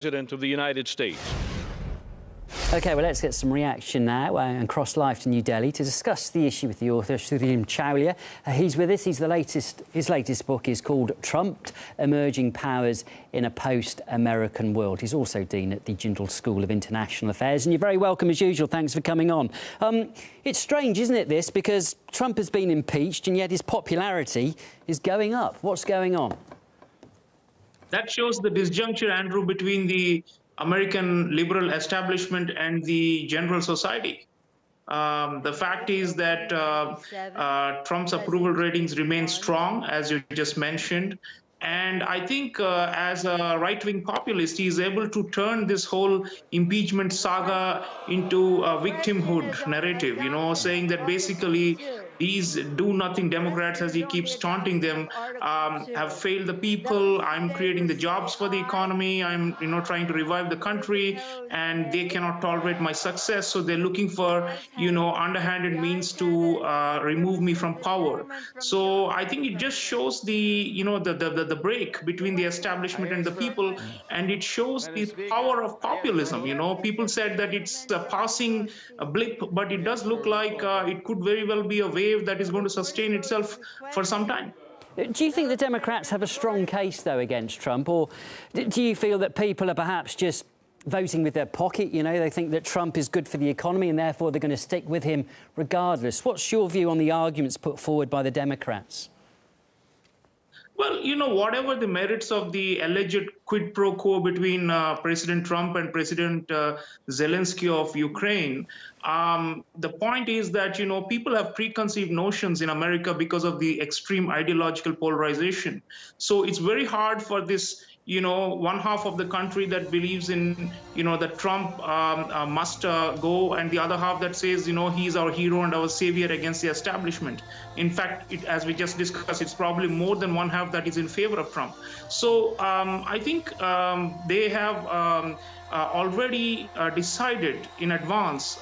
President of the United States. OK, well, let's get some reaction now and cross live to New Delhi to discuss the issue with the author, Sreeram Chaulia. He's with us. His latest book is called Trumped: Emerging Powers in a Post-American World. He's also Dean at the Jindal School of International Affairs. And you're very welcome, as usual. Thanks for coming on. It's strange, isn't it, this? Because Trump has been impeached and yet his popularity is going up. What's going on? That shows the disjuncture, Andrew, between the American liberal establishment and the general society. The fact is that Trump's approval ratings remain strong, as you just mentioned. And I think as a right-wing populist, he is able to turn this whole impeachment saga into a victimhood narrative, saying that basically these do-nothing Democrats, as he keeps taunting them, have failed the people. I'm creating the jobs for the economy. I'm, trying to revive the country, and they cannot tolerate my success. So they're looking for, underhanded means to remove me from power. So I think it just shows the, the break between the establishment and the people, and it shows the power of populism. People said that it's a passing blip, but it does look like it could very well be a wave that is going to sustain itself for some time. Do you think the Democrats have a strong case, though, against Trump, or do you feel that people are perhaps just voting with their pocket? They think that Trump is good for the economy and therefore they're going to stick with him regardless. What's your view on the arguments put forward by the Democrats? Well, whatever the merits of the alleged quid pro quo between President Trump and President Zelensky of Ukraine, the point is that, people have preconceived notions in America because of the extreme ideological polarization. So it's very hard for this, one half of the country that believes in, that Trump must go, and the other half that says, he's our hero and our savior against the establishment. In fact, as we just discussed, it's probably more than one half that is in favor of Trump. So I think they have already decided in advance,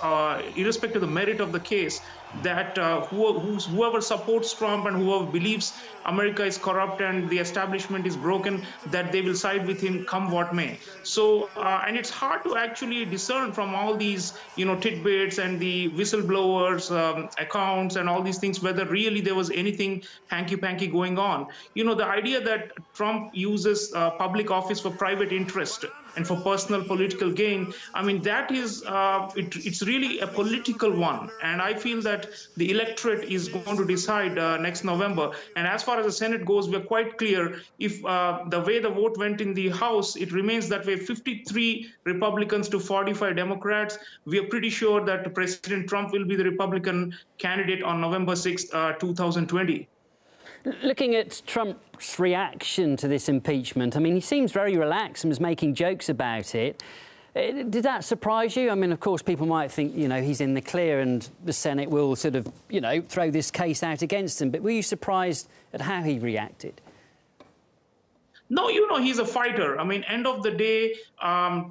irrespective of the merit of the case, that whoever supports Trump and whoever believes America is corrupt and the establishment is broken, that they will side with him come what may. So, and it's hard to actually discern from all these, tidbits and the whistleblowers' accounts and all these things, whether really there was anything hanky-panky going on. The idea that Trump uses public office for private interest and for personal political gain, I mean, that is, it's really a political one. And I feel that the electorate is going to decide next November. And as far as the Senate goes, we're quite clear. If the way the vote went in the House, it remains that way, 53 Republicans to 45 Democrats. We are pretty sure that President Trump will be the Republican candidate on November 6th, 2020. Looking at Trump's reaction to this impeachment, I mean, he seems very relaxed and was making jokes about it. Did that surprise you? I mean, of course, people might think, he's in the clear and the Senate will sort of, throw this case out against him. But were you surprised at how he reacted? No, he's a fighter. I mean, end of the day,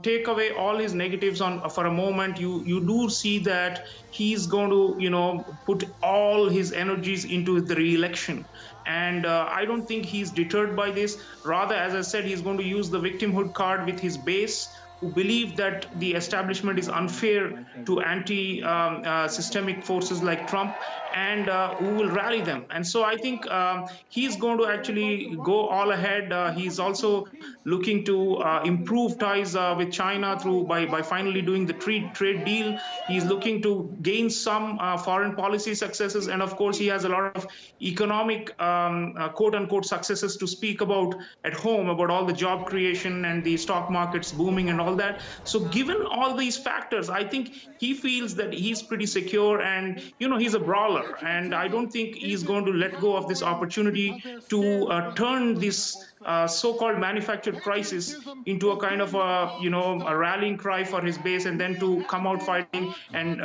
take away all his negatives for a moment. You do see that he's going to, put all his energies into the re-election. And I don't think he's deterred by this. Rather, as I said, he's going to use the victimhood card with his base, who believe that the establishment is unfair to anti-systemic forces like Trump, and who will rally them. And so I think he's going to actually go all ahead. He's also looking to improve ties with China by finally doing the trade deal. He's looking to gain some foreign policy successes. And of course, he has a lot of economic, quote unquote, successes to speak about at home, about all the job creation and the stock markets booming and all that. So given all these factors, I think he feels that he's pretty secure, and he's a brawler, and I don't think he's going to let go of this opportunity to turn this so-called manufactured crisis into a kind of a rallying cry for his base, and then to come out fighting and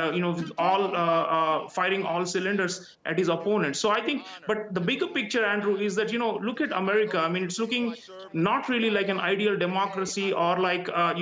all firing all cylinders at his opponent. So I think, but the bigger picture, Andrew, is that look at America. I mean, it's looking not really like an ideal democracy or like a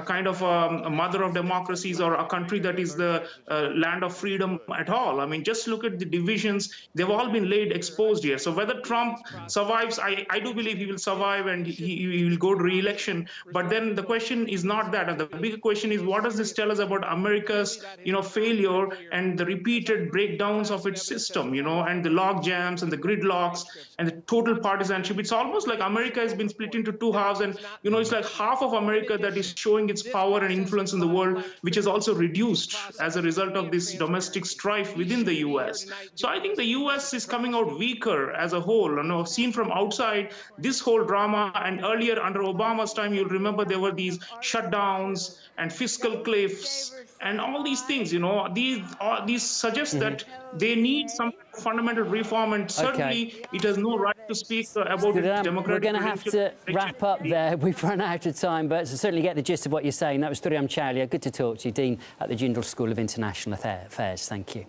kind of a mother of democracies or a country that is the land of freedom at all. I mean, just look at the divisions; they've all been laid exposed here. So whether Trump survives, I do believe he will will survive and he will go to re-election. But then the question is not that. And the bigger question is, what does this tell us about America's, failure and the repeated breakdowns of its system, and the log jams and the gridlocks and the total partisanship. It's almost like America has been split into two halves, and it's like half of America that is showing its power and influence in the world, which is also reduced as a result of this domestic strife within the US. So I think the US is coming out weaker as a whole. Seen from outside, this whole drama, and earlier under Obama's time, you'll remember there were these shutdowns and fiscal cliffs and all these things. These suggest that they need some fundamental reform, and certainly it has no right to speak about its democratic. We're going to have to wrap up there. We've run out of time, but I certainly get the gist of what you're saying. That was Sreeram Chaulia. Good to talk to you, Dean at the Jindal School of International Affairs. Thank you.